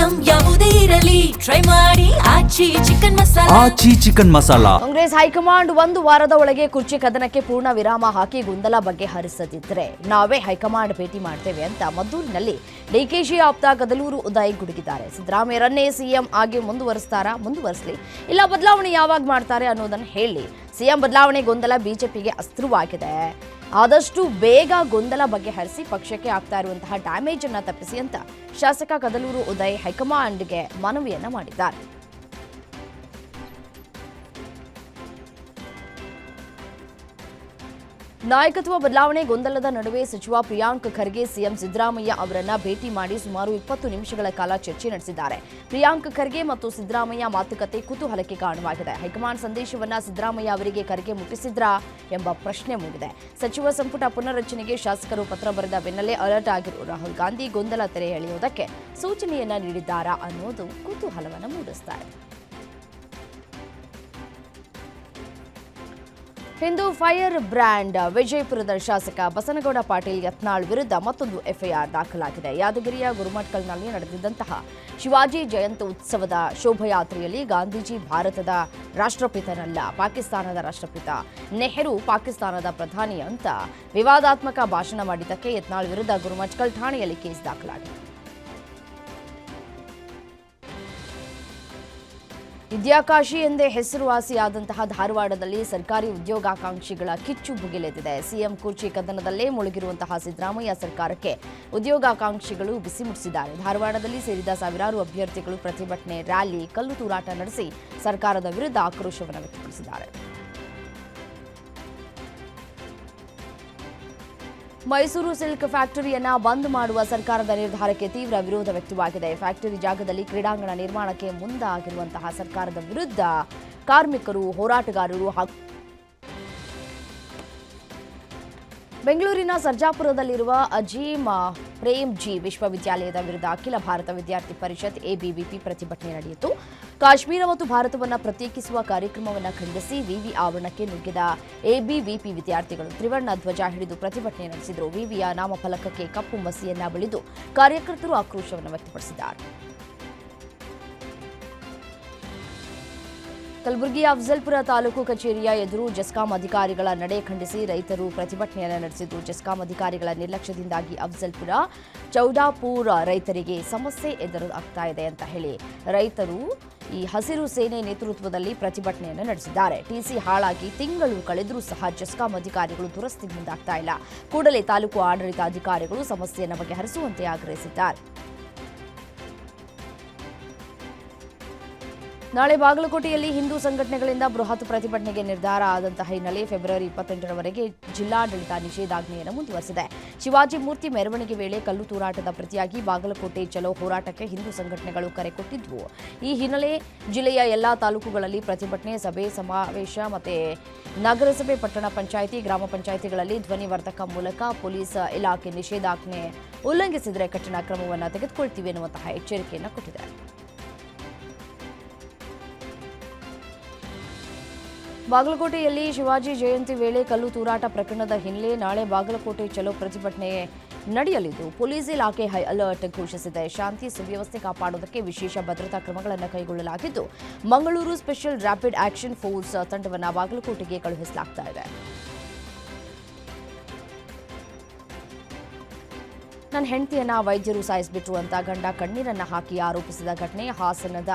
Item ಯಾವುದೇ ಇರಲಿ try ಮಾಡಿ ಆಚಿ ಚಿಕನ್ ಮಸಾಲಾ. ಕಾಂಗ್ರೆಸ್ ಹೈಕಮಾಂಡ್ ಒಂದು ವಾರದ ಒಳಗೆ ಕುರ್ಚಿ ಕದನಕ್ಕೆ ಪೂರ್ಣ ವಿರಾಮ ಹಾಕಿ ಗೊಂದಲ ಬಗೆಹರಿಸದಿದ್ದರೆ ನಾವೇ ಹೈಕಮಾಂಡ್ ಭೇಟಿ ಮಾಡ್ತೇವೆ ಅಂತ ಮದ್ದೂರಿನಲ್ಲಿ ಡಿಕೆಶಿ ಆಪ್ತ ಗದಲೂರು ಉದಯ್ ಗುಡುಗಿದ್ದಾರೆ. ಸಿದ್ದರಾಮಯ್ಯರನ್ನೇ ಸಿಎಂ ಆಗಿ ಮುಂದುವರಿಸಲಿ, ಇಲ್ಲ ಬದಲಾವಣೆ ಯಾವಾಗ ಮಾಡ್ತಾರೆ ಅನ್ನೋದನ್ನು ಹೇಳಿ. ಸಿಎಂ ಬದಲಾವಣೆ ಗೊಂದಲ ಬಿಜೆಪಿಗೆ ಅಸ್ತ್ರವಾಗಿದೆ. ಆದಷ್ಟು ಬೇಗ ಗೊಂದಲ ಬಗೆಹರಿಸಿ ಪಕ್ಷಕ್ಕೆ ಆಗ್ತಾ ಇರುವಂತಹ ಡ್ಯಾಮೇಜ್ ಅನ್ನ ತಪ್ಪಿಸಿ ಅಂತ ಶಾಸಕ ಗದಲೂರು ಉದಯ್ ಹೈಕಮಾಂಡ್ಗೆ ಮನವಿಯನ್ನ ಮಾಡಿದ್ದಾರೆ. ನಾಯಕತ್ವ ಬದಲಾವಣೆ ಗೊಂದಲದ ನಡುವೆ ಸಚಿವ ಪ್ರಿಯಾಂಕ್ ಖರ್ಗೆ ಸಿಎಂ ಸಿದ್ದರಾಮಯ್ಯ ಅವರನ್ನ ಭೇಟಿ ಮಾಡಿ ಸುಮಾರು 20 ನಿಮಿಷಗಳ ಕಾಲ ಚರ್ಚೆ ನಡೆಸಿದ್ದಾರೆ. ಪ್ರಿಯಾಂಕ್ ಖರ್ಗೆ ಮತ್ತು ಸಿದ್ದರಾಮಯ್ಯ ಮಾತುಕತೆ ಕುತೂಹಲಕ್ಕೆ ಕಾರಣವಾಗಿದೆ. ಹೈಕಮಾಂಡ್ ಸಂದೇಶವನ್ನ ಸಿದ್ದರಾಮಯ್ಯ ಅವರಿಗೆ ಖರ್ಗೆ ಮುಟ್ಟಿಸಿದ್ರಾ ಎಂಬ ಪ್ರಶ್ನೆ ಮೂಡಿದೆ. ಸಚಿವ ಸಂಪುಟ ಪುನರ್ರಚನೆಗೆ ಶಾಸಕರು ಪತ್ರ ಬರೆದ ಬೆನ್ನಲ್ಲೇ ಅಲರ್ಟ್ ಆಗಿರುವ ರಾಹುಲ್ ಗಾಂಧಿ ಗೊಂದಲ ತೆರೆ ಎಳೆಯುವುದಕ್ಕೆ ಸೂಚನೆಯನ್ನ ನೀಡಿದ್ದಾರಾ ಅನ್ನೋದು ಕುತೂಹಲವನ್ನು ಮೂಡಿಸ್ತಾ ಇದೆ. ಹಿಂದೂ ಫೈರ್ ಬ್ರ್ಯಾಂಡ್ ವಿಜಯಪುರದ ಶಾಸಕ ಬಸನಗೌಡ ಪಾಟೀಲ್ ಯತ್ನಾಳ್ ವಿರುದ್ಧ ಮತ್ತೊಂದು ಎಫ್ಐಆರ್ ದಾಖಲಾಗಿದೆ. ಯಾದಗಿರಿಯ ಗುರುಮಠಕಲ್ನಲ್ಲಿ ನಡೆದಿದ್ದಂತಹ ಶಿವಾಜಿ ಜಯಂತಿ ಉತ್ಸವದ ಶೋಭಾಯಾತ್ರೆಯಲ್ಲಿ ಗಾಂಧೀಜಿ ಭಾರತದ ರಾಷ್ಟ್ರಪಿತನಲ್ಲ, ಪಾಕಿಸ್ತಾನದ ರಾಷ್ಟ್ರಪಿತ, ನೆಹರು ಪಾಕಿಸ್ತಾನದ ಪ್ರಧಾನಿ ಅಂತ ವಿವಾದಾತ್ಮಕ ಭಾಷಣ ಮಾಡಿದ್ದಕ್ಕೆ ಯತ್ನಾಳ್ ವಿರುದ್ಧ ಗುರುಮಠಕಲ್ ಠಾಣೆಯಲ್ಲಿ ಕೇಸ್ ದಾಖಲಾಗಿದೆ. ವಿದ್ಯಾಕಾಶಿ ಎಂದೇ ಹೆಸರುವಾಸಿಯಾದಂತಹ ಧಾರವಾಡದಲ್ಲಿ ಸರ್ಕಾರಿ ಉದ್ಯೋಗಾಕಾಂಕ್ಷಿಗಳ ಕಿಚ್ಚು ಭುಗಿಲೆದಿದೆ. ಸಿಎಂ ಕುರ್ಚಿ ಕದನದಲ್ಲೇ ಮುಳುಗಿರುವಂತಹ ಸಿದ್ದರಾಮಯ್ಯ ಸರ್ಕಾರಕ್ಕೆ ಉದ್ಯೋಗಾಕಾಂಕ್ಷಿಗಳು ಬಿಸಿ ಮುಟ್ಟಿಸಿದ್ದಾರೆ. ಧಾರವಾಡದಲ್ಲಿ ಸೇರಿದ ಸಾವಿರಾರು ಅಭ್ಯರ್ಥಿಗಳು ಪ್ರತಿಭಟನೆ, ರ್ಯಾಲಿ, ಕಲ್ಲು ತೂರಾಟ ನಡೆಸಿ ಸರ್ಕಾರದ ವಿರುದ್ಧ ಆಕ್ರೋಶವನ್ನು ವ್ಯಕ್ತಪಡಿಸಿದ್ದಾರೆ. ಮೈಸೂರು ಸಿಲ್ಕ್ ಫ್ಯಾಕ್ಟರಿಯನ್ನ ಬಂದ್ ಮಾಡುವ ಸರ್ಕಾರದ ನಿರ್ಧಾರಕ್ಕೆ ತೀವ್ರ ವಿರೋಧ ವ್ಯಕ್ತವಾಗಿದೆ. ಫ್ಯಾಕ್ಟರಿ ಜಾಗದಲ್ಲಿ ಕ್ರೀಡಾಂಗಣ ನಿರ್ಮಾಣಕ್ಕೆ ಮುಂದಾಗಿರುವಂತಹ ಸರ್ಕಾರದ ವಿರುದ್ಧ ಕಾರ್ಮಿಕರು, ಹೋರಾಟಗಾರರು ಹಾಗೂ ಬೆಂಗಳೂರಿನ ಸರ್ಜಾಪುರದಲ್ಲಿರುವ ಅಜೀಮ್ ಪ್ರೇಮ್ಜಿ ವಿಶ್ವವಿದ್ಯಾಲಯದ ವಿರುದ್ಧ ಅಖಿಲ ಭಾರತ ವಿದ್ಯಾರ್ಥಿ ಪರಿಷತ್ ಎಬಿವಿಪಿ ಪ್ರತಿಭಟನೆ ನಡೆಯಿತು. ಕಾಶ್ಮೀರ ಮತ್ತು ಭಾರತವನ್ನು ಪ್ರತ್ಯೇಕಿಸುವ ಕಾರ್ಯಕ್ರಮವನ್ನು ಖಂಡಿಸಿ ವಿವಿ ಆವರಣಕ್ಕೆ ನುಗ್ಗಿದ ಎಬಿವಿಪಿ ವಿದ್ಯಾರ್ಥಿಗಳು ತ್ರಿವರ್ಣ ಧ್ವಜ ಹಿಡಿದು ಪ್ರತಿಭಟನೆ ನಡೆಸಿದರು. ವಿವಿಯ ನಾಮಫಲಕಕ್ಕೆ ಕಪ್ಪು ಮಸಿಯನ್ನ ಬಳಿದು ಕಾರ್ಯಕರ್ತರು ಆಕ್ರೋಶವನ್ನು ವ್ಯಕ್ತಪಡಿಸಿದ್ದಾರೆ. ಕಲಬುರಗಿಯ ಅಫಜಲ್ಪುರ ತಾಲೂಕು ಕಚೇರಿಯ ಎದುರು ಜೆಸ್ಕಾಂ ಅಧಿಕಾರಿಗಳ ನಡೆ ಖಂಡಿಸಿ ರೈತರು ಪ್ರತಿಭಟನೆಯನ್ನು ನಡೆಸಿದ್ದು, ಜೆಸ್ಕಾಂ ಅಧಿಕಾರಿಗಳ ನಿರ್ಲಕ್ಷ್ಯದಿಂದಾಗಿ ಅಫಜಲ್ಪುರ, ಚೌಡಾಪುರ ರೈತರಿಗೆ ಸಮಸ್ಯೆ ಎದುರಾಗ್ತಾ ಇದೆ ಅಂತ ಹೇಳಿ ರೈತರು ಈ ಹಸಿರು ಸೇನೆ ನೇತೃತ್ವದಲ್ಲಿ ಪ್ರತಿಭಟನೆಯನ್ನು ನಡೆಸಿದ್ದಾರೆ. ಟಿಸಿ ಹಾಳಾಗಿ ತಿಂಗಳು ಕಳೆದರೂ ಸಹ ಜೆಸ್ಕಾಂ ಅಧಿಕಾರಿಗಳು ದುರಸ್ತಿಗೆ ಮುಂದಾಗ್ತಾ ಇಲ್ಲ. ಕೂಡಲೇ ತಾಲೂಕು ಆಡಳಿತಾಧಿಕಾರಿಗಳು ಸಮಸ್ಯೆಯನ್ನು ಬಗೆಹರಿಸುವಂತೆ ಆಗ್ರಹಿಸಿದ್ದಾರೆ. ನಾಳೆ ಬಾಗಲಕೋಟೆಯಲ್ಲಿ ಹಿಂದೂ ಸಂಘಟನೆಗಳಿಂದ ಬೃಹತ್ ಪ್ರತಿಭಟನೆಗೆ ನಿರ್ಧಾರ ಆದಂತಹ ಹಿನ್ನೆಲೆ ಫೆಬ್ರವರಿ 28ರವರೆಗೆ ಜಿಲ್ಲಾಡಳಿತ ನಿಷೇಧಾಜ್ಞೆಯನ್ನು ಮುಂದುವರೆಸಿದೆ. ಶಿವಾಜಿ ಮೂರ್ತಿ ಮೆರವಣಿಗೆ ವೇಳೆ ಕಲ್ಲು ತೂರಾಟದ ಪ್ರತಿಯಾಗಿ ಬಾಗಲಕೋಟೆ ಚಲೋ ಹೋರಾಟಕ್ಕೆ ಹಿಂದೂ ಸಂಘಟನೆಗಳು ಕರೆ ಕೊಟ್ಟಿದ್ವು. ಈ ಹಿನ್ನೆಲೆ ಜಿಲ್ಲೆಯ ಎಲ್ಲಾ ತಾಲೂಕುಗಳಲ್ಲಿ ಪ್ರತಿಭಟನೆ, ಸಭೆ, ಸಮಾವೇಶ ಮತ್ತು ನಗರಸಭೆ, ಪಟ್ಟಣ ಪಂಚಾಯಿತಿ, ಗ್ರಾಮ ಪಂಚಾಯಿತಿಗಳಲ್ಲಿ ಧ್ವನಿವರ್ಧಕ ಮೂಲಕ ಪೊಲೀಸ್ ಇಲಾಖೆ ನಿಷೇಧಾಜ್ಞೆ ಉಲ್ಲಂಘಿಸಿದರೆ ಕಠಿಣ ಕ್ರಮವನ್ನು ತೆಗೆದುಕೊಳ್ತೀವಿ ಎನ್ನುವಂತಹ ಎಚ್ಚರಿಕೆಯನ್ನು ಕೊಟ್ಟಿದೆ. ಬಾಗಲಕೋಟೆಯಲ್ಲಿ ಶಿವಾಜಿ ಜಯಂತಿ ವೇಳೆ ಕಲ್ಲು ತೂರಾಟ ಪ್ರಕರಣದ ಹಿನ್ನೆಲೆ ನಾಳೆ ಬಾಗಲಕೋಟೆ ಚಲೋ ಪ್ರತಿಭಟನೆ ನಡೆಯಲಿದ್ದು, ಪೊಲೀಸ್ ಇಲಾಖೆ ಹೈ ಅಲರ್ಟ್ ಘೋಷಿಸಿದೆ. ಶಾಂತಿ ಸುವ್ಯವಸ್ಥೆ ಕಾಪಾಡುವುದಕ್ಕೆ ವಿಶೇಷ ಭದ್ರತಾ ಕ್ರಮಗಳನ್ನು ಕೈಗೊಳ್ಳಲಾಗಿದ್ದು, Mangaluru special rapid action force ತಂಡವನ್ನು ಬಾಗಲಕೋಟೆಗೆ ಕಳುಹಿಸಲಾಗ್ತಾ ಇದೆ. ನನ್ನ ಹೆಂಡತಿಯನ್ನ ವೈದ್ಯರು ಸಾಯಿಸಿಬಿಟ್ರು ಅಂತ ಗಂಡ ಕಣ್ಣೀರನ್ನ ಹಾಕಿ ಆರೋಪಿಸಿದ ಘಟನೆ ಹಾಸನದ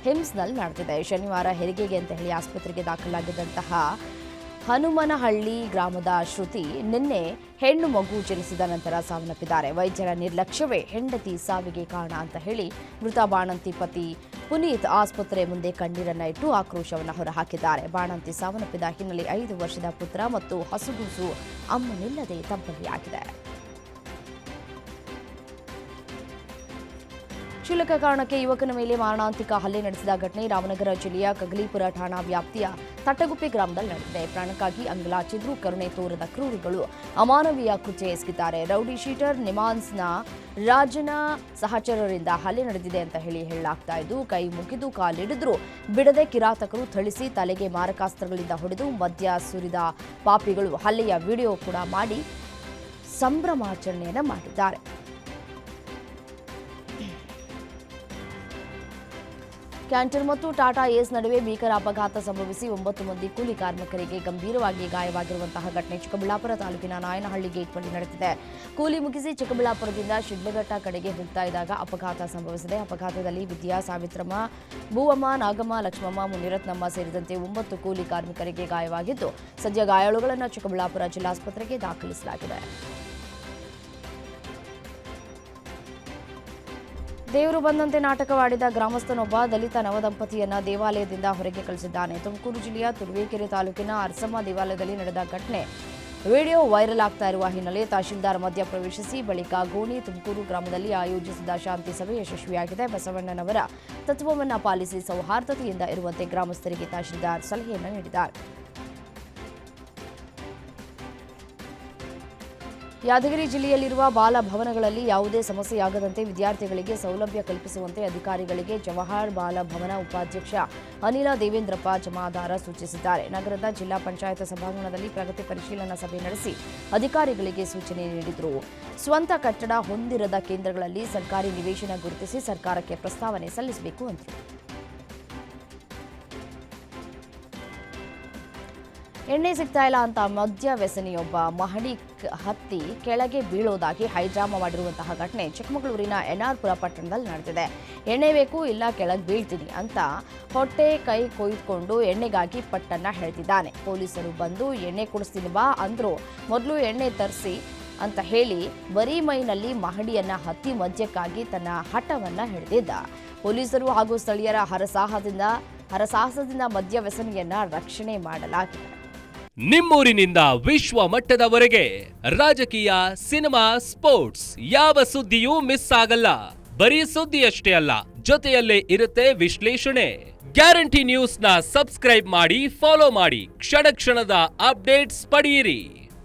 ಹಿಮ್ಸ್ನಲ್ಲಿ ನಡೆದಿದೆ. ಶನಿವಾರ ಹೆರಿಗೆಗೆ ಅಂತ ಹೇಳಿ ಆಸ್ಪತ್ರೆಗೆ ದಾಖಲಾಗಿದ್ದಂತಹ ಹನುಮನಹಳ್ಳಿ ಗ್ರಾಮದ ಶ್ರುತಿ ನಿನ್ನೆ ಹೆಣ್ಣು ಮಗು ಜನಿಸಿದ ನಂತರ ಸಾವನ್ನಪ್ಪಿದ್ದಾರೆ. ವೈದ್ಯರ ನಿರ್ಲಕ್ಷ್ಯವೇ ಹೆಂಡತಿ ಸಾವಿಗೆ ಕಾರಣ ಅಂತ ಹೇಳಿ ಮೃತ ಬಾಣಂತಿ ಪತಿ ಪುನೀತ್ ಆಸ್ಪತ್ರೆ ಮುಂದೆ ಕಣ್ಣೀರನ್ನ ಇಟ್ಟು ಆಕ್ರೋಶವನ್ನು ಹೊರಹಾಕಿದ್ದಾರೆ. ಬಾಣಂತಿ ಸಾವನ್ನಪ್ಪಿದ ಹಿನ್ನೆಲೆ 5 ವರ್ಷದ ಪುತ್ರ ಮತ್ತು ಹಸುಗೂಸು ಅಮ್ಮನಿಲ್ಲದೆ ತಬ್ಬಲಿಯಾಗಿದೆ. ಕ್ಷುಲ್ಲಕ ಕಾರಣಕ್ಕೆ ಯುವಕನ ಮೇಲೆ ಮಾರಣಾಂತಿಕ ಹಲ್ಲೆ ನಡೆಸಿದ ಘಟನೆ ರಾಮನಗರ ಜಿಲ್ಲೆಯ ಕಗಲೀಪುರ ಠಾಣಾ ವ್ಯಾಪ್ತಿಯ ತಟ್ಟಗುಪ್ಪೆ ಗ್ರಾಮದಲ್ಲಿ ನಡೆದಿದೆ. ಪ್ರಾಣಕ್ಕಾಗಿ ಅಂಗಲಾಚಿದ್ರೂ ಕರುಣೆ ತೋರದ ಕ್ರೂರಿಗಳು ಅಮಾನವೀಯ ಕೃತ್ಯ ಎಸಗಿದ್ದಾರೆ. ರೌಡಿ ಶೀಟರ್ ನಿಮಾನ್ಸ್ನ ರಾಜನ ಸಹಚರರಿಂದ ಹಲ್ಲೆ ನಡೆದಿದೆ ಅಂತ ಹೇಳಲಾಗ್ತಾ ಇದ್ದು, ಕೈ ಮುಗಿದು ಕಾಲಿಡಿದ್ರು ಬಿಡದೆ ಕಿರಾತಕರು ಥಳಿಸಿ ತಲೆಗೆ ಮಾರಕಾಸ್ತ್ರಗಳಿಂದ ಹೊಡೆದು ಮದ್ಯ ಸುರಿದ ಪಾಪಿಗಳು ಹಲ್ಲೆಯ ವಿಡಿಯೋ ಕೂಡ ಮಾಡಿ ಸಂಭ್ರಮಾಚರಣೆಯನ್ನು ಮಾಡಿದ್ದಾರೆ. ಕ್ಯಾಂಟರ್ ಮತ್ತು ಟಾಟಾ ಏಸ್ ನಡುವೆ ಭೀಕರ ಅಪಘಾತ ಸಂಭವಿಸಿ 9 ಮಂದಿ ಕೂಲಿ ಕಾರ್ಮಿಕರಿಗೆ ಗಂಭೀರವಾಗಿ ಗಾಯವಾಗಿರುವಂತಹ ಘಟನೆ ಚಿಕ್ಕಬಳ್ಳಾಪುರ ತಾಲೂಕಿನ ನಾಯನಹಳ್ಳಿ ಗೇಟ್ ಬಳಿ ನಡೆದಿದೆ. ಕೂಲಿ ಮುಗಿಸಿ ಚಿಕ್ಕಬಳ್ಳಾಪುರದಿಂದ ಶಿಡ್ಲಘಟ್ಟ ಕಡೆಗೆ ಹೋಗ್ತಾ ಇದ್ದಾಗ ಅಪಘಾತ ಸಂಭವಿಸಿದೆ. ಅಪಘಾತದಲ್ಲಿ ವಿದ್ಯಾ, ಸಾವಿತ್ರಮ್ಮ, ಭೂವಮ್ಮ, ನಾಗಮ್ಮ, ಲಕ್ಷ್ಮಮ್ಮ, ಮುನಿರತ್ನಮ್ಮ ಸೇರಿದಂತೆ 9 ಕೂಲಿ ಕಾರ್ಮಿಕರಿಗೆ ಗಾಯವಾಗಿದ್ದು, ಸದ್ಯ ಗಾಯಾಳುಗಳನ್ನು ಚಿಕ್ಕಬಳ್ಳಾಪುರ ಜಿಲ್ಲಾಸ್ಪತ್ರೆಗೆ ದಾಖಲಿಸಲಾಗಿದೆ. ದೇವರು ಬಂದಂತೆ ನಾಟಕವಾಡಿದ ಗ್ರಾಮಸ್ಥನೊಬ್ಬ ದಲಿತ ನವದಂಪತಿಯನ್ನ ದೇವಾಲಯದಿಂದ ಹೊರಗೆ ಕಳಿಸಿದ್ದಾನೆ. ತುಮಕೂರು ಜಿಲ್ಲೆಯ ತುರುವೇಕೆರೆ ತಾಲೂಕಿನ ಅರಸಮ್ಮ ದೇವಾಲಯದಲ್ಲಿ ನಡೆದ ಘಟನೆ ವಿಡಿಯೋ ವೈರಲ್ ಆಗ್ತಾ ಇರುವ ಹಿನ್ನೆಲೆ ತಹಶೀಲ್ದಾರ್ ಮಧ್ಯ ಪ್ರವೇಶಿಸಿ ಬಳಿಕ ಗೋಣಿ ತುಮಕೂರು ಗ್ರಾಮದಲ್ಲಿ ಆಯೋಜಿಸಿದ ಶಾಂತಿ ಸಭೆ ಯಶಸ್ವಿಯಾಗಿದೆ. ಬಸವಣ್ಣನವರ ತತ್ವವನ್ನು ಪಾಲಿಸಿ ಸೌಹಾರ್ದತೆಯಿಂದ ಇರುವಂತೆ ಗ್ರಾಮಸ್ಥರಿಗೆ ತಹಶೀಲ್ದಾರ್ ಸಲಹೆಯನ್ನು ನೀಡಿದ್ದಾರೆ. ಯಾದಗಿರಿ ಜಿಲ್ಲೆಯಲ್ಲಿರುವ ಬಾಲಭವನಗಳಲ್ಲಿ ಯಾವುದೇ ಸಮಸ್ಯೆಯಾಗದಂತೆ ವಿದ್ಯಾರ್ಥಿಗಳಿಗೆ ಸೌಲಭ್ಯ ಕಲ್ಪಿಸುವಂತೆ ಅಧಿಕಾರಿಗಳಿಗೆ ಜವಾಹರ್ ಬಾಲಭವನ ಉಪಾಧ್ಯಕ್ಷ ಅನಿಲ ದೇವೇಂದ್ರಪ್ಪ ಜಮಾದಾರ ಸೂಚಿಸಿದ್ದಾರೆ. ನಗರದ ಜಿಲ್ಲಾ ಪಂಚಾಯತ್ ಸಭಾಂಗಣದಲ್ಲಿ ಪ್ರಗತಿ ಪರಿಶೀಲನಾ ಸಭೆ ನಡೆಸಿ ಅಧಿಕಾರಿಗಳಿಗೆ ಸೂಚನೆ ನೀಡಿದರು. ಸ್ವಂತ ಕಟ್ಟಡ ಹೊಂದಿರದ ಕೇಂದ್ರಗಳಲ್ಲಿ ಸರ್ಕಾರಿ ನಿವೇಶನ ಗುರುತಿಸಿ ಸರ್ಕಾರಕ್ಕೆ ಪ್ರಸ್ತಾವನೆ ಸಲ್ಲಿಸಬೇಕು ಎಂದರು. ಎಣ್ಣೆ ಸಿಗ್ತಾ ಇಲ್ಲ ಅಂತ ಮದ್ಯ ವ್ಯಸನಿಯೊಬ್ಬ ಮಹಡಿ ಹತ್ತಿ ಕೆಳಗೆ ಬೀಳೋದಾಗಿ ಹೈಡ್ರಾಮಾ ಮಾಡಿರುವಂತಹ ಘಟನೆ ಚಿಕ್ಕಮಗಳೂರಿನ ಎನ್ಆರ್ಪುರ ಪಟ್ಟಣದಲ್ಲಿ ನಡೆದಿದೆ. ಎಣ್ಣೆ ಬೇಕು, ಇಲ್ಲ ಕೆಳಗೆ ಬೀಳ್ತೀನಿ ಅಂತ ಹೊಟ್ಟೆ ಕೈ ಕೊಯ್ದುಕೊಂಡು ಎಣ್ಣೆಗಾಗಿ ಪಟ್ಟನ್ನ ಹೇಳ್ತಿದ್ದಾನೆ. ಪೊಲೀಸರು ಬಂದು ಎಣ್ಣೆ ಕುಡಿಸ್ತೀನಿ ಬಾ ಅಂದ್ರು. ಮೊದಲು ಎಣ್ಣೆ ತರಿಸಿ ಅಂತ ಹೇಳಿ ಬರೀ ಮೈನಲ್ಲಿ ಮಹಡಿಯನ್ನ ಹತ್ತಿ ಮದ್ಯಕ್ಕಾಗಿ ತನ್ನ ಹಠವನ್ನ ಹಿಡಿದಿದ್ದ. ಪೊಲೀಸರು ಹಾಗೂ ಸ್ಥಳೀಯರ ಹರಸಾಹಸದಿಂದ ಮದ್ಯ ವ್ಯಸನಿಯನ್ನ ರಕ್ಷಣೆ ಮಾಡಲಾಗಿದೆ. ನಿಮ್ಮೂರಿನಿಂದ ವಿಶ್ವ ಮಟ್ಟದವರೆಗೆ ರಾಜಕೀಯ, ಸಿನಿಮಾ, ಸ್ಪೋರ್ಟ್ಸ್ ಯಾವ ಸುದ್ದಿಯೂ ಮಿಸ್ ಆಗಲ್ಲ. ಬರೀ ಸುದ್ದಿಯಷ್ಟೇ ಅಲ್ಲ, ಜೊತೆಯಲ್ಲೇ ಇರುತ್ತೆ ವಿಶ್ಲೇಷಣೆ. ಗ್ಯಾರಂಟಿ ನ್ಯೂಸ್ನ ಸಬ್ಸ್ಕ್ರೈಬ್ ಮಾಡಿ, ಫಾಲೋ ಮಾಡಿ, ಕ್ಷಣ ಕ್ಷಣದ ಅಪ್ಡೇಟ್ಸ್ ಪಡೆಯಿರಿ.